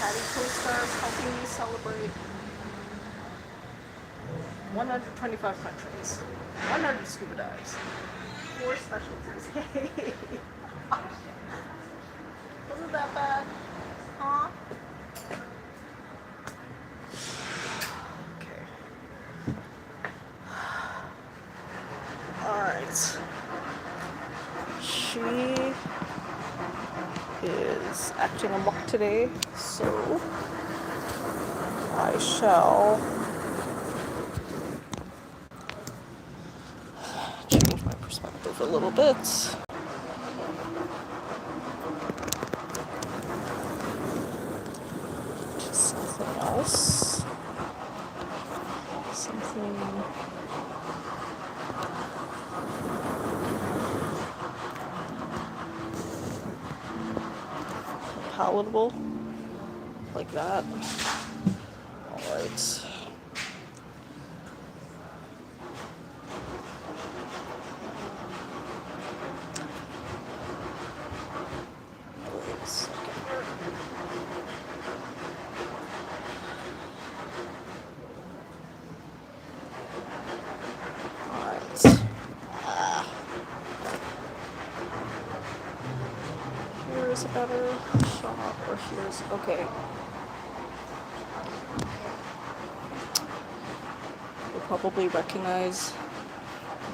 Caddy co-stars helping me celebrate 125 countries, 100 scuba dives, 4 specialties. Hey! Wasn't that bad? Huh? Okay. Alright. She is acting amok today, so I shall change my perspective a little bit. To something else. Something palatable, like that. Alright. Wait a second. Alright. Here's a better shot, or here's, okay. You'll probably recognize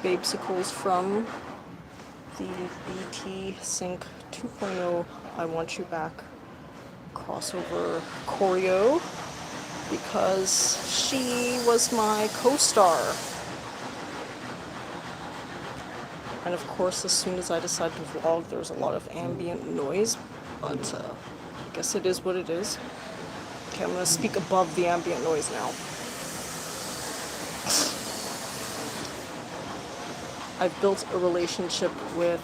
babesicles from the BT Sync 2.0 I Want You Back crossover choreo, because she was my co-star. And of course, as soon as I decided to vlog, there's a lot of ambient noise, but I guess it is what it is. Okay, I'm gonna speak above the ambient noise now. I've built a relationship with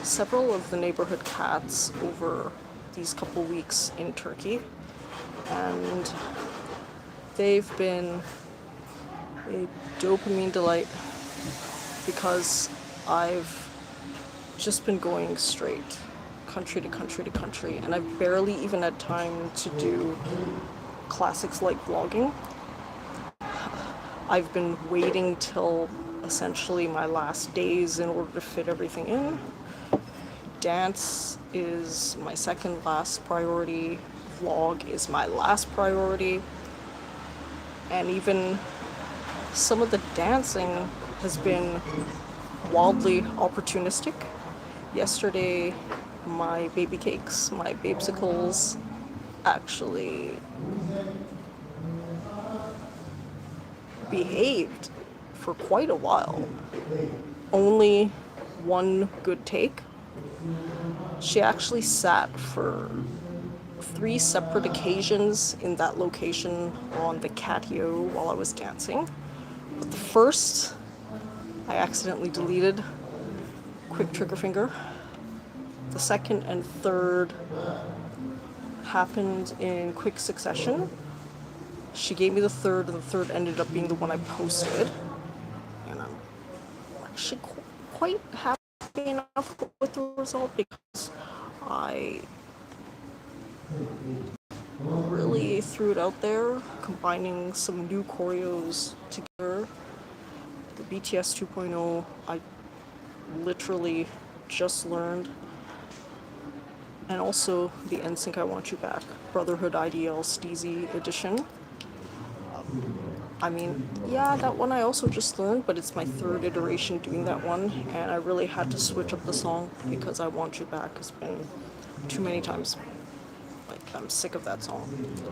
several of the neighborhood cats over these couple weeks in Turkey, and they've been a dopamine delight because I've just been going straight country to country to country, and I've barely even had time to do classics like vlogging. I've been waiting till essentially my last days in order to fit everything in. Dance is my second last priority. Vlog is my last priority. And even some of the dancing has been wildly opportunistic. Yesterday, my baby cakes, my babesicles, actually behaved for quite a while. Only one good take. She actually sat for 3 separate occasions in that location on the catio while I was dancing. But the first, I accidentally deleted. Quick trigger finger. The second and third happened in quick succession. She gave me the third, and the third ended up being the one I posted. And I'm actually quite happy enough with the result, because I really threw it out there, combining some new choreos together. The BTS 2.0, I literally just learned. And also the NSYNC I Want You Back, Brotherhood IDL Steezy edition. I mean, yeah, that one I also just learned, but it's my 3rd iteration doing that one, and I really had to switch up the song because I Want You Back has been too many times. Like, I'm sick of that song.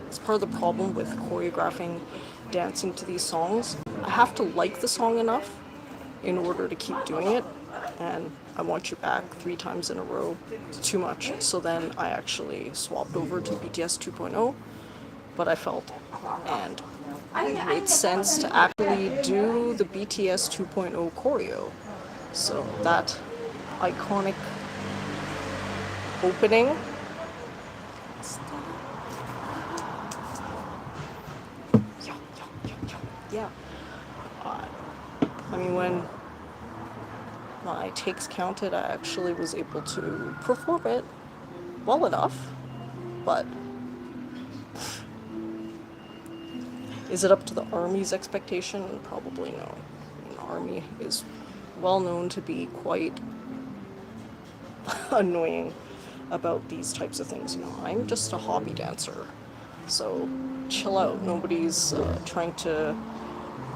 It's part of the problem with choreographing, dancing to these songs. I have to like the song enough in order to keep doing it, and I Want You Back 3 times in a row, it's too much. So then I actually swapped over to BTS 2.0, but I felt, and it made sense to actually do the BTS 2.0 choreo. So that iconic opening. Yeah. I mean, when my takes counted, I actually was able to perform it well enough, but Is it up to the Army's expectation? Probably no. The Army is well known to be quite annoying about these types of things. I'm just a hobby dancer, so chill out. Nobody's trying to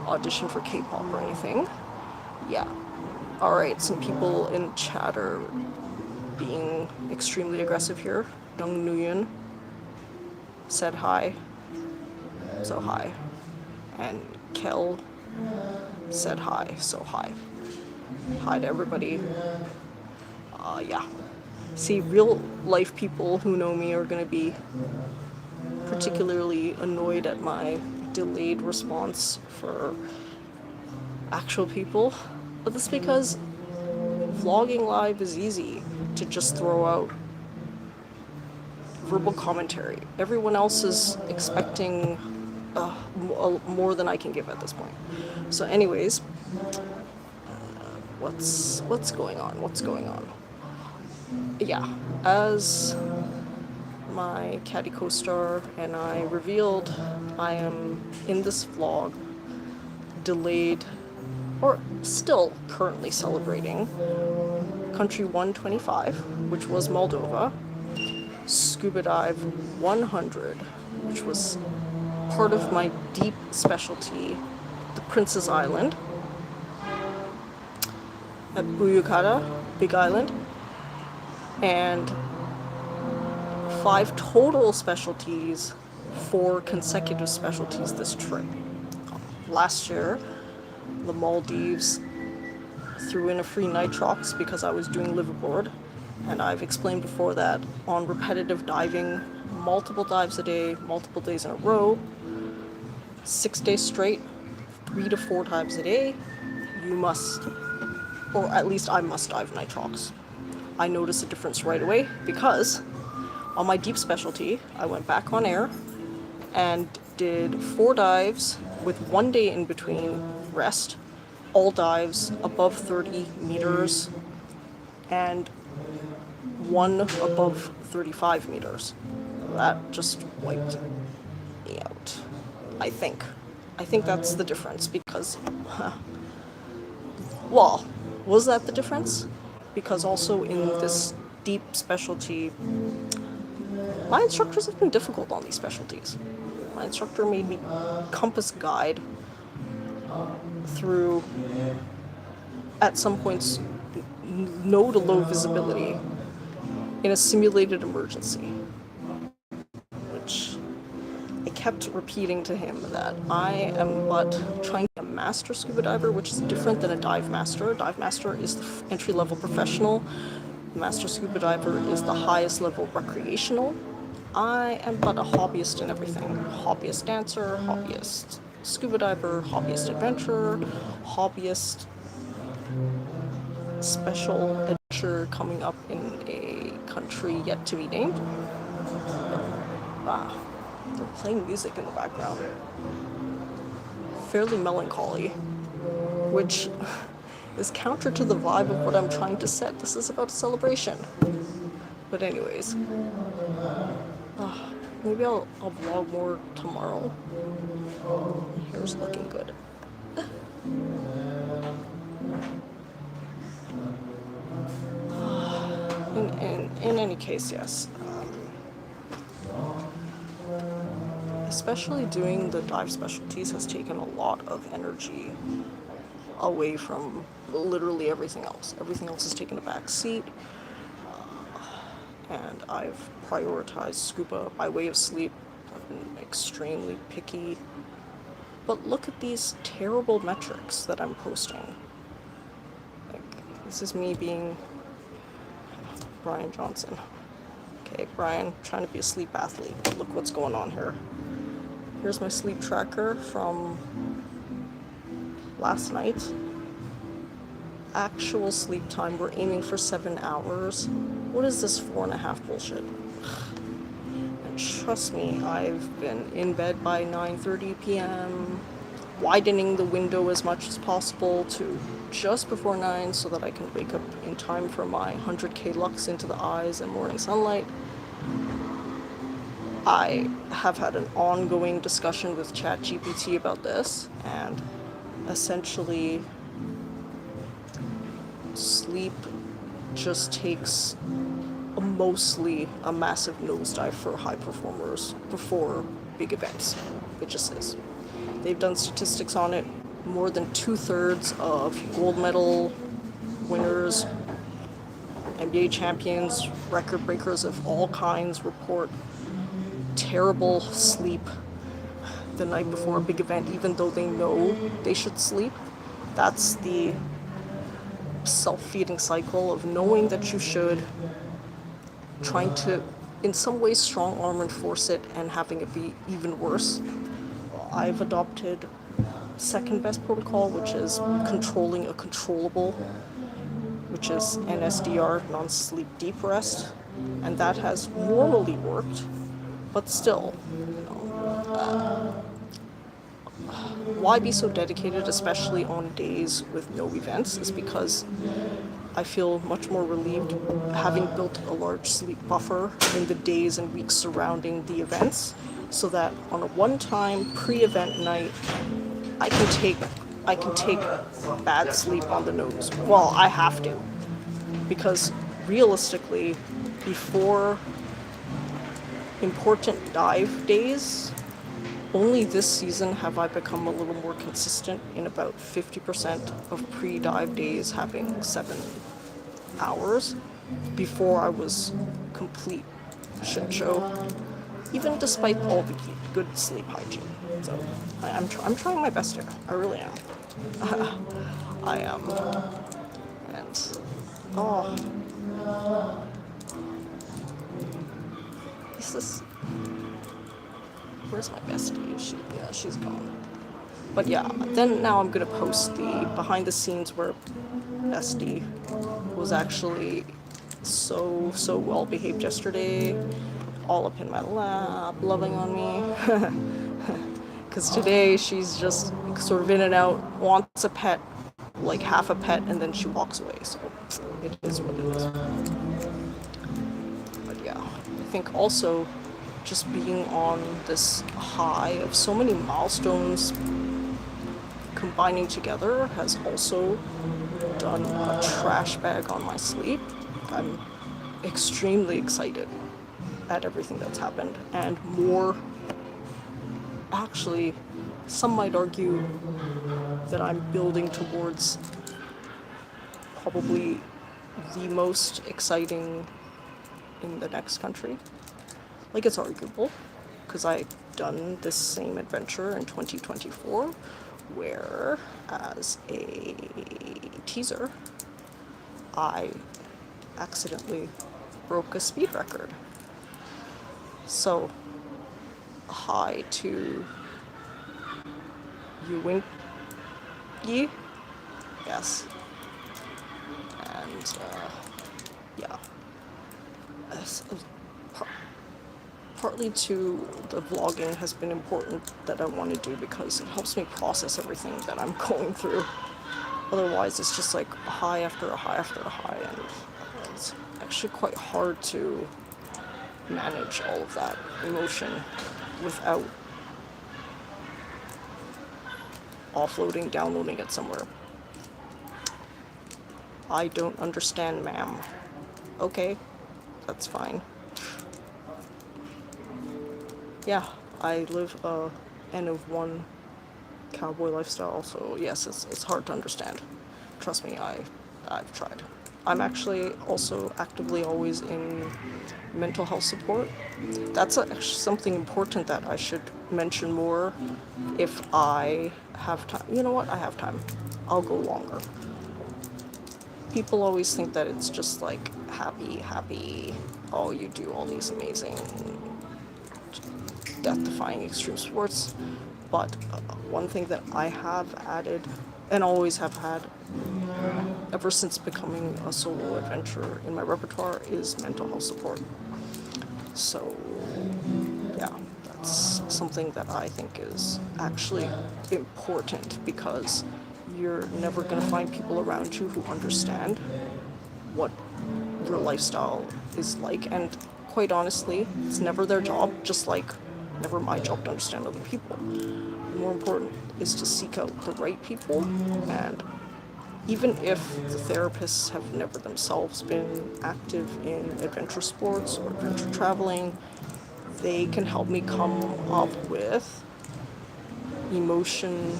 audition for K-pop or anything. Yeah. Alright, some people in chat are being extremely aggressive here. Dong Nguyen said hi. So hi. And Kel said hi. So hi. Hi to everybody. Yeah. See, real life people who know me are gonna be particularly annoyed at my delayed response for actual people. But that's because vlogging live is easy to just throw out verbal commentary. Everyone else is expecting more than I can give at this point. So anyways, what's going on? What's going on? Yeah, as my caddy co-star and I revealed, I am in this vlog delayed, or still currently celebrating, country 125, which was Moldova, scuba dive 100, which was part of my deep specialty, the Princess Island at oohh-ed, Big Island, and 5 total specialties, 4 consecutive specialties this trip. Last year, the Maldives threw in a free nitrox because I was doing liveaboard, and I've explained before that on repetitive diving, multiple dives a day, multiple days in a row, 6 days straight, 3 to 4 times a day, you must, or at least I must dive nitrox. I noticed a difference right away because on my deep specialty, I went back on air and did 4 dives with 1 day in between rest, all dives above 30 meters and 1 above 35 meters. That just wiped me out, I think. I think that's the difference because, well, was that the difference? Because also in this deep specialty, my instructors have been difficult on these specialties. My instructor made me compass guide through, at some points, no to low visibility in a simulated emergency, which I kept repeating to him that I am but trying to be a master scuba diver, which is different than a dive master. A dive master is the entry-level professional. Master scuba diver is the highest level recreational. I am but a hobbyist in everything. Hobbyist dancer, hobbyist scuba diver, hobbyist adventurer, hobbyist special adventure coming up in a country yet to be named. Wow, they're playing music in the background. Fairly melancholy, which is counter to the vibe of what I'm trying to set. This is about a celebration. But anyways, maybe I'll vlog more tomorrow. My hair's looking good. In any case, yes. Especially doing the dive specialties has taken a lot of energy away from literally everything else. Everything else has taken a back seat. And I've prioritized scuba by way of sleep. I've been extremely picky. But look at these terrible metrics that I'm posting. Like, this is me being Brian Johnson. Okay, Brian, trying to be a sleep athlete. Look what's going on here. Here's my sleep tracker from last night. Actual sleep time, we're aiming for 7 hours. What is this 4.5 bullshit? And trust me, I've been in bed by 9:30 p.m., widening the window as much as possible to just before 9 so that I can wake up in time for my 100K lux into the eyes and morning sunlight. I have had an ongoing discussion with ChatGPT about this, and essentially sleep just takes mostly a massive nosedive for high performers before big events. It just is. They've done statistics on it. More than 2/3 of gold medal winners, NBA champions, record breakers of all kinds report terrible sleep the night before a big event, even though they know they should sleep. That's the self-feeding cycle of knowing that you should, trying to in some ways strong arm and force it, and having it be even worse. I've adopted second best protocol, which is controlling a controllable, which is NSDR, non-sleep deep rest, and that has normally worked, but still, why be so dedicated, especially on days with no events, is because I feel much more relieved having built a large sleep buffer in the days and weeks surrounding the events, so that on a one-time pre-event night, I can take bad sleep on the nose. Well, I have to, because realistically, before important dive days, only this season have I become a little more consistent in about 50% of pre-dive days having 7 hours. Before I was complete shit show, even despite all the good sleep hygiene. So I'm trying my best here. I really am. I am. And oh, is this? Where's my bestie? She's gone. But yeah, then now I'm gonna post the behind the scenes where bestie was actually so well behaved yesterday, all up in my lap, loving on me. Because today she's just sort of in and out, wants a pet, like half a pet, and then she walks away. So it is what it is. But yeah, I think also just being on this high of so many milestones combining together has also done a trash bag on my sleep. I'm extremely excited at everything that's happened, and more, actually, some might argue that I'm building towards probably the most exciting in the next country. Like, it's arguable, because I've done this same adventure in 2024, where, as a teaser, I accidentally broke a speed record. So, hi to Yi, yes, and yeah, partly to the vlogging has been important that I want to do, because it helps me process everything that I'm going through. Otherwise, it's just like a high after a high after a high, and it's actually quite hard to manage all of that emotion without offloading, downloading it somewhere. I don't understand, ma'am. Okay, that's fine. Yeah, I live a N of 1 cowboy lifestyle, so yes, it's hard to understand. Trust me, I've tried. I'm actually also actively always in mental health support. That's actually something important that I should mention more if I have time. You know what? I have time. I'll go longer. People always think that it's just like happy, oh, you do all these amazing death-defying extreme sports, but one thing that I have added and always have had ever since becoming a solo adventurer in my repertoire is mental health support. So yeah, that's something that I think is actually important, because you're never going to find people around you who understand what your lifestyle is like, and quite honestly, it's never their job, just like never my job to understand other people. More important is to seek out the right people, and even if the therapists have never themselves been active in adventure sports or adventure traveling, they can help me come up with emotion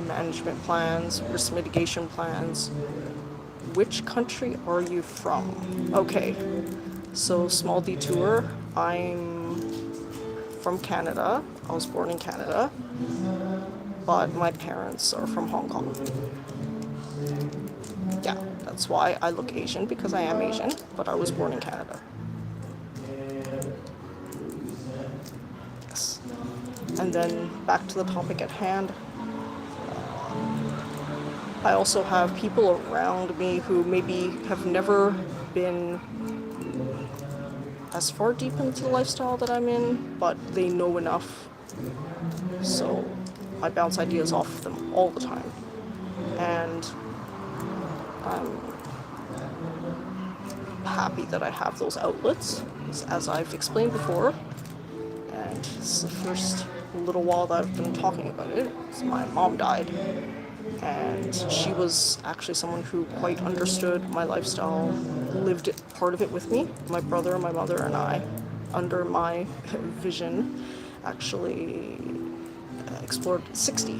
management plans, risk mitigation plans. Which country are you from? Okay, so small detour. I'm from Canada. I was born in Canada, but my parents are from Hong Kong. Yeah, that's why I look Asian, because I am Asian, but I was born in Canada. Yes. And then back to the topic at hand. I also have people around me who maybe have never been as far deep into the lifestyle that I'm in, but they know enough. So I bounce ideas off of them all the time. And I'm happy that I have those outlets, as I've explained before. And it's the first little while that I've been talking about it. So my mom died, and she was actually someone who quite understood my lifestyle, lived it, part of it with me. My brother, my mother, and I, under my vision, actually explored 60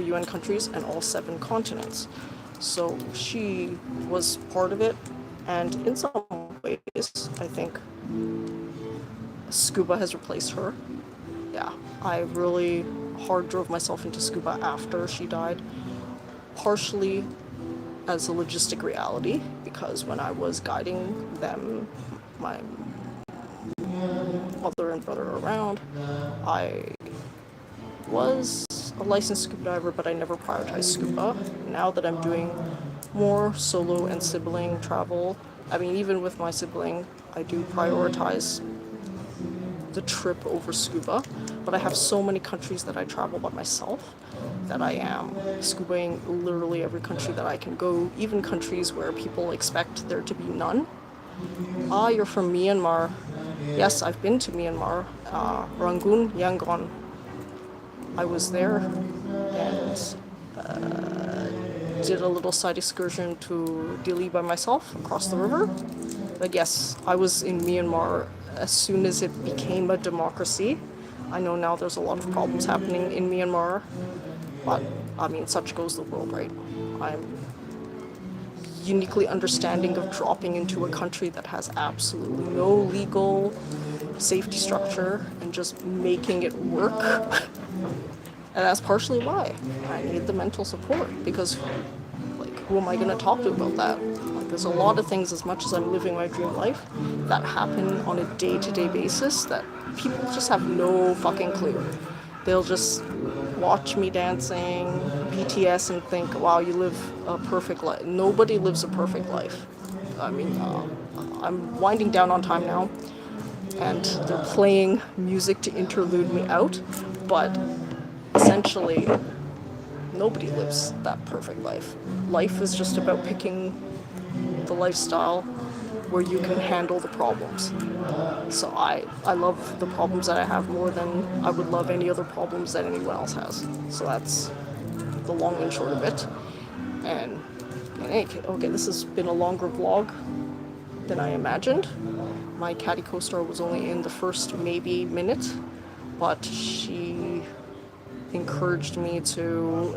UN countries and all 7 continents. So she was part of it, and in some ways, I think scuba has replaced her. Yeah, I really hard drove myself into scuba after she died, partially as a logistic reality, because when I was guiding them, my mother and brother around, I was a licensed scuba diver, but I never prioritized scuba. Now that I'm doing more solo and sibling travel, I mean, even with my sibling, I do prioritize the trip over scuba, but I have so many countries that I travel by myself that I am scubaing literally every country that I can go, even countries where people expect there to be none. Ah, you're from Myanmar. Yes, I've been to Myanmar, Rangoon, Yangon. I was there and did a little side excursion to Dili by myself across the river. But yes, I was in Myanmar as soon as it became a democracy. I know now there's a lot of problems happening in Myanmar, but I mean, such goes the world, right? I'm uniquely understanding of dropping into a country that has absolutely no legal safety structure and just making it work. And that's partially why I need the mental support, because like, who am I going to talk to about that? Like, there's a lot of things, as much as I'm living my dream life, that happen on a day-to-day basis that people just have no fucking clue. They'll just watch me dancing BTS and think, wow, you live a perfect life. Nobody lives a perfect life. I mean, I'm winding down on time now, and they're playing music to interlude me out, but essentially, nobody lives that perfect life. Life is just about picking the lifestyle where you can handle the problems. So I love the problems that I have more than I would love any other problems that anyone else has. So that's the long and short of it. And okay, this has been a longer vlog than I imagined. My catty co-star was only in the first maybe minute, but she encouraged me to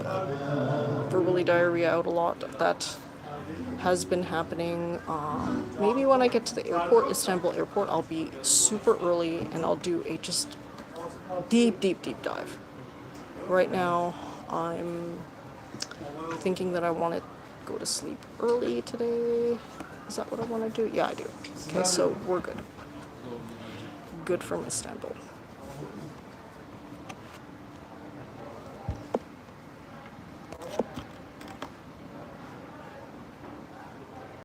verbally diarrhea out a lot. That has been happening. Maybe when I get to the airport, Istanbul airport, I'll be super early and I'll do a just deep dive. Right now, I'm thinking that I want to go to sleep early today. Is that what I want to do? Yeah, I do. Okay, so we're good. Good from Istanbul.